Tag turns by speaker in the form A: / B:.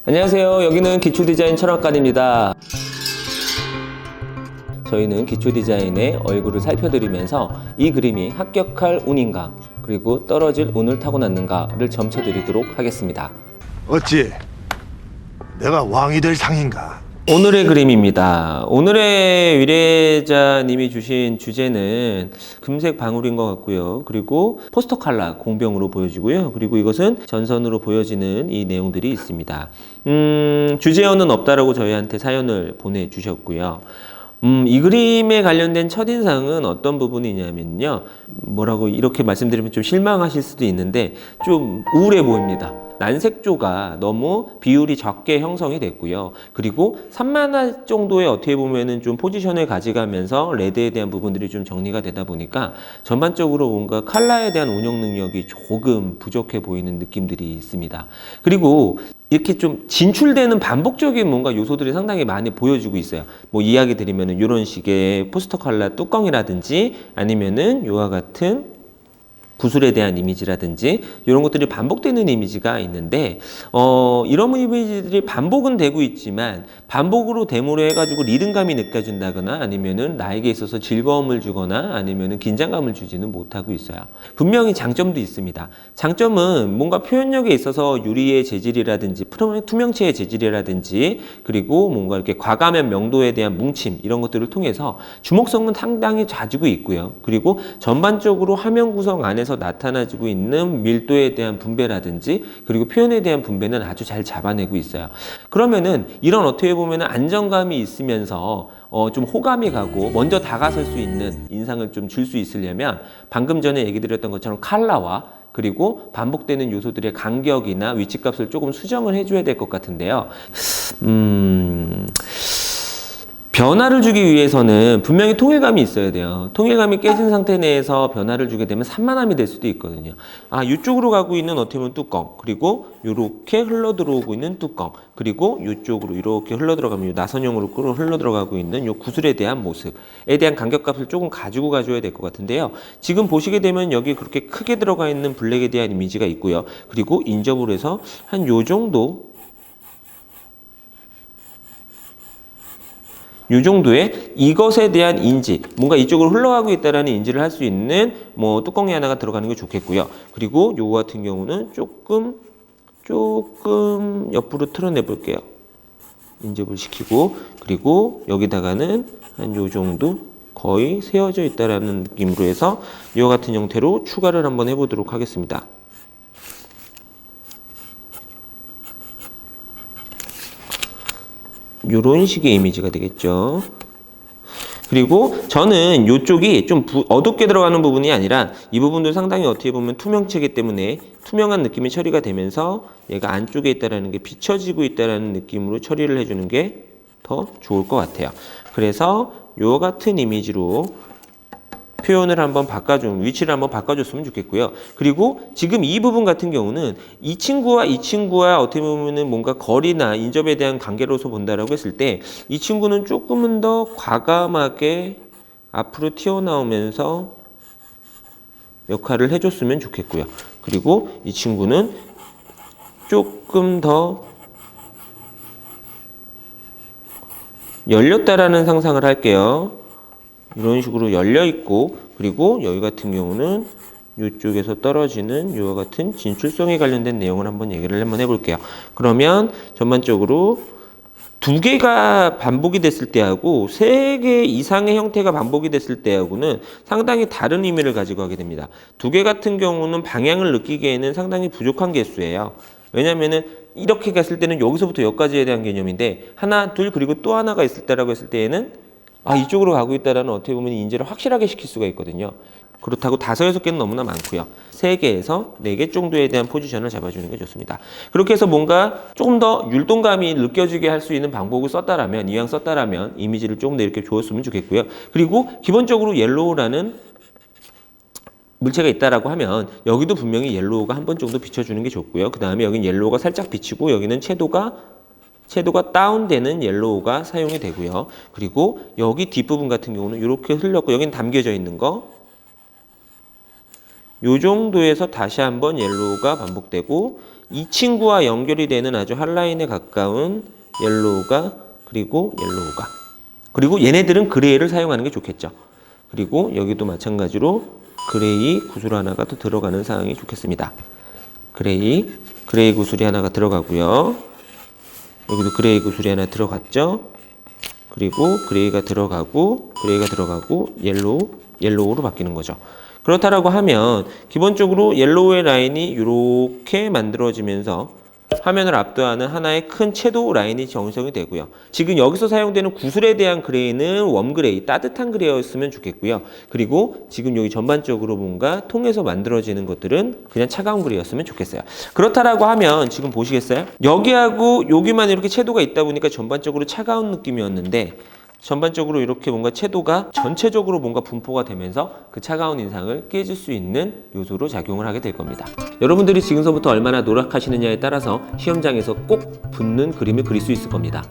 A: 안녕하세요. 여기는 기초디자인 철학관입니다. 저희는 기초디자인의 얼굴을 살펴드리면서 이 그림이 합격할 운인가 그리고 떨어질 운을 타고났는가를 점쳐드리도록 하겠습니다.
B: 어찌 내가 왕이 될 상인가?
A: 오늘의 그림입니다. 오늘의 위례자님이 주신 주제는 금색 방울인 것 같고요. 그리고 포스터 칼라 공병으로 보여지고요. 그리고 이것은 전선으로 보여지는 이 내용들이 있습니다. 주제어는 없다라고 저희한테 사연을 보내주셨고요. 이 그림에 관련된 첫인상은 어떤 부분이냐면요. 뭐라고 이렇게 말씀드리면 좀 실망하실 수도 있는데 좀 우울해 보입니다. 난색조가 너무 비율이 적게 형성이 됐고요. 그리고 산만할 정도의 어떻게 보면은 좀 포지션을 가져가면서 레드에 대한 부분들이 좀 정리가 되다 보니까 전반적으로 뭔가 컬러에 대한 운영 능력이 조금 부족해 보이는 느낌들이 있습니다. 그리고 이렇게 좀 진출되는 반복적인 뭔가 요소들이 상당히 많이 보여주고 있어요. 뭐 이야기 드리면은 이런 식의 포스터 컬러 뚜껑이라든지 아니면은 이와 같은 구슬에 대한 이미지라든지 이런 것들이 반복되는 이미지가 있는데 이런 이미지들이 반복은 되고 있지만 반복으로 데모로 해가지고 리듬감이 느껴진다거나 아니면은 나에게 있어서 즐거움을 주거나 아니면은 긴장감을 주지는 못하고 있어요. 분명히 장점도 있습니다. 장점은 뭔가 표현력에 있어서 유리의 재질이라든지 투명체의 재질이라든지 그리고 뭔가 이렇게 과감한 명도에 대한 뭉침 이런 것들을 통해서 주목성은 상당히 가지고 있고요. 그리고 전반적으로 화면 구성 안에서 나타나지고 있는 밀도에 대한 분배라든지 그리고 표현에 대한 분배는 아주 잘 잡아내고 있어요. 그러면은 이런 어떻게 보면 안정감이 있으면서 좀 호감이 가고 먼저 다가설 수 있는 인상을 좀 줄 수 있으려면 방금 전에 얘기 드렸던 것처럼 컬러와 그리고 반복되는 요소들의 간격이나 위치값을 조금 수정을 해줘야 될 것 같은데요. 변화를 주기 위해서는 분명히 통일감이 있어야 돼요. 통일감이 깨진 상태 내에서 변화를 주게 되면 산만함이 될 수도 있거든요. 이쪽으로 가고 있는 어떻게 보면 뚜껑, 그리고 이렇게 흘러 들어오고 있는 뚜껑, 그리고 이쪽으로 이렇게 흘러 들어가면 나선형으로 흘러 들어가고 있는 이 구슬에 대한 모습에 대한 간격값을 조금 가지고 가줘야 될 것 같은데요. 지금 보시게 되면 여기 그렇게 크게 들어가 있는 블랙에 대한 이미지가 있고요. 그리고 인접을 해서 한 요 정도 이 정도의 이것에 대한 인지, 뭔가 이쪽으로 흘러가고 있다는 인지를 할 수 있는 뭐 뚜껑이 하나가 들어가는 게 좋겠고요. 그리고 요거 같은 경우는 조금 옆으로 틀어내 볼게요. 인접을 시키고 그리고 여기다가는 한 요 정도 거의 세워져 있다라는 느낌으로 해서 이와 같은 형태로 추가를 한번 해보도록 하겠습니다. 이런 식의 이미지가 되겠죠. 그리고 저는 이쪽이 좀 어둡게 들어가는 부분이 아니라 이 부분도 상당히 어떻게 보면 투명체이기 때문에 투명한 느낌이 처리가 되면서 얘가 안쪽에 있다라는 게 비춰지고 있다라는 느낌으로 처리를 해주는 게 더 좋을 것 같아요. 그래서 요 같은 이미지로 표현을 한번 위치를 한번 바꿔줬으면 좋겠고요. 그리고 지금 이 부분 같은 경우는 이 친구와 어떻게 보면은 뭔가 거리나 인접에 대한 관계로서 본다라고 했을 때 이 친구는 조금은 더 과감하게 앞으로 튀어나오면서 역할을 해줬으면 좋겠고요. 그리고 이 친구는 조금 더 열렸다라는 상상을 할게요. 이런 식으로 열려 있고 그리고 여기 같은 경우는 이쪽에서 떨어지는 이와 같은 진출성에 관련된 내용을 한번 얘기를 해볼게요. 그러면 전반적으로 두 개가 반복이 됐을 때하고 세 개 이상의 형태가 반복이 됐을 때하고는 상당히 다른 의미를 가지고 하게 됩니다. 두 개 같은 경우는 방향을 느끼기에는 상당히 부족한 개수예요. 왜냐면은 이렇게 갔을 때는 여기서부터 여기까지에 대한 개념인데 하나, 둘 그리고 또 하나가 있을 때라고 했을 때에는 이쪽으로 가고 있다라는 어떻게 보면 인지를 확실하게 시킬 수가 있거든요. 그렇다고 5, 6개는 너무나 많고요. 3개에서 4개 정도에 대한 포지션을 잡아주는 게 좋습니다. 그렇게 해서 뭔가 조금 더 율동감이 느껴지게 할 수 있는 방법을 이왕 썼다라면 이미지를 조금 더 이렇게 주었으면 좋겠고요. 그리고 기본적으로 옐로우라는 물체가 있다라고 하면 여기도 분명히 옐로우가 한 번 정도 비춰주는 게 좋고요. 그 다음에 여기는 옐로우가 살짝 비치고 여기는 채도가 다운되는 옐로우가 사용이 되고요. 그리고 여기 뒷부분 같은 경우는 이렇게 흘렸고 여기는 담겨져 있는 거 요 정도에서 다시 한번 옐로우가 반복되고 이 친구와 연결이 되는 아주 한라인에 가까운 옐로우가, 그리고 옐로우가, 그리고 얘네들은 그레이를 사용하는 게 좋겠죠. 그리고 여기도 마찬가지로 그레이 구슬 하나가 더 들어가는 상황이 좋겠습니다. 그레이 구슬이 하나가 들어가고요. 여기도 그레이 구슬이 하나 들어갔죠. 그리고 그레이가 들어가고 옐로우로 바뀌는 거죠. 그렇다라고 하면 기본적으로 옐로우의 라인이 이렇게 만들어지면서 화면을 압도하는 하나의 큰 채도 라인이 정성이 되고요. 지금 여기서 사용되는 구슬에 대한 그레이는 웜그레이, 따뜻한 그레이였으면 좋겠고요. 그리고 지금 여기 전반적으로 뭔가 통해서 만들어지는 것들은 그냥 차가운 그레이였으면 좋겠어요. 그렇다라고 하면 지금 보시겠어요? 여기하고 여기만 이렇게 채도가 있다 보니까 전반적으로 차가운 느낌이었는데 전반적으로 이렇게 뭔가 채도가 전체적으로 뭔가 분포가 되면서 그 차가운 인상을 깨질 수 있는 요소로 작용을 하게 될 겁니다. 여러분들이 지금서부터 얼마나 노력하시느냐에 따라서 시험장에서 꼭 붙는 그림을 그릴 수 있을 겁니다.